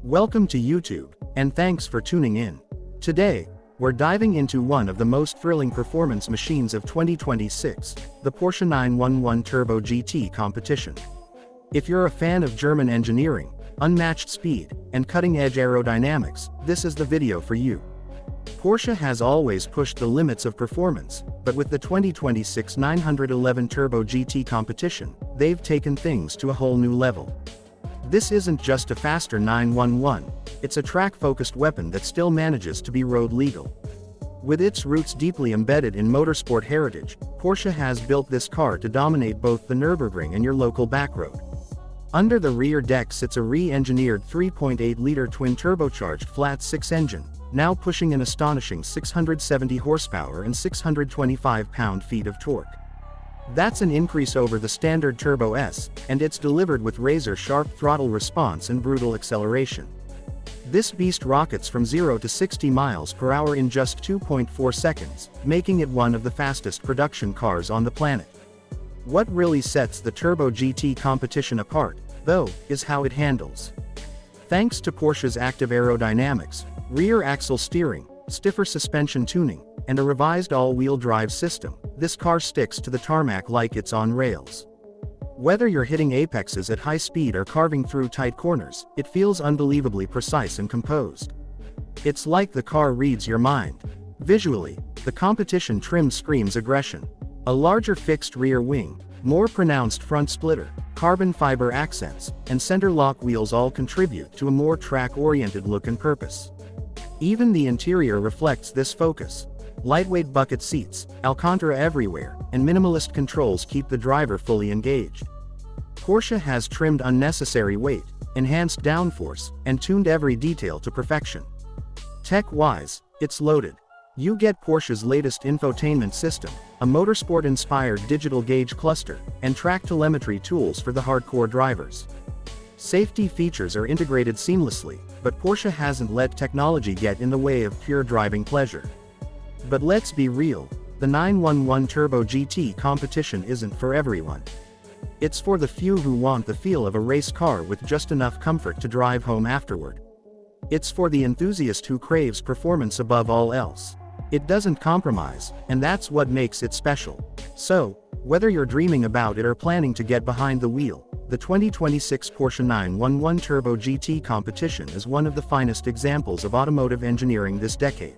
Welcome to YouTube, and thanks for tuning in. Today, we're diving into one of the most thrilling performance machines of 2026, the Porsche 911 Turbo GT competition. If you're a fan of German engineering, unmatched speed, and cutting-edge aerodynamics, this is the video for you. Porsche has always pushed the limits of performance, but with the 2026 911 Turbo GT competition, they've taken things to a whole new level. This isn't just a faster 911, it's a track-focused weapon that still manages to be road legal. With its roots deeply embedded in motorsport heritage, Porsche has built this car to dominate both the Nürburgring and your local backroad. Under the rear deck sits a re-engineered 3.8-liter twin-turbocharged flat-six engine, now pushing an astonishing 670 horsepower and 625 pound-feet of torque. That's an increase over the standard Turbo S, and it's delivered with razor-sharp throttle response and brutal acceleration. This beast rockets from 0 to 60 miles per hour in just 2.4 seconds, making it one of the fastest production cars on the planet. What really sets the Turbo GT competition apart, though, is how it handles. Thanks to Porsche's active aerodynamics, rear axle steering, stiffer suspension tuning, and a revised all-wheel drive system, this car sticks to the tarmac like it's on rails. Whether you're hitting apexes at high speed or carving through tight corners, it feels unbelievably precise and composed. It's like the car reads your mind. Visually, the competition trim screams aggression. A larger fixed rear wing, more pronounced front splitter, carbon fiber accents, and center lock wheels all contribute to a more track-oriented look and purpose. Even the interior reflects this focus. Lightweight bucket seats, Alcantara everywhere, and minimalist controls keep the driver fully engaged. Porsche has trimmed unnecessary weight, enhanced downforce, and tuned every detail to perfection. Tech-wise, it's loaded. You get Porsche's latest infotainment system, a motorsport-inspired digital gauge cluster, and track telemetry tools for the hardcore drivers. Safety features are integrated seamlessly, but Porsche hasn't let technology get in the way of pure driving pleasure. But let's be real, the 911 Turbo GT competition isn't for everyone. It's for the few who want the feel of a race car with just enough comfort to drive home afterward. It's for the enthusiast who craves performance above all else. It doesn't compromise, and that's what makes it special. So, whether you're dreaming about it or planning to get behind the wheel, the 2026 Porsche 911 Turbo GT competition is one of the finest examples of automotive engineering this decade.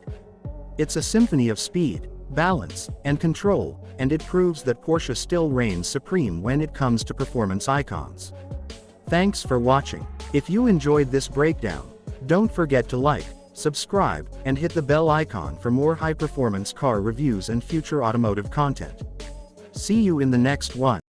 It's a symphony of speed, balance, and control, and it proves that Porsche still reigns supreme when it comes to performance icons. Thanks for watching. If you enjoyed this breakdown, don't forget to like, subscribe, and hit the bell icon for more high-performance car reviews and future automotive content. See you in the next one.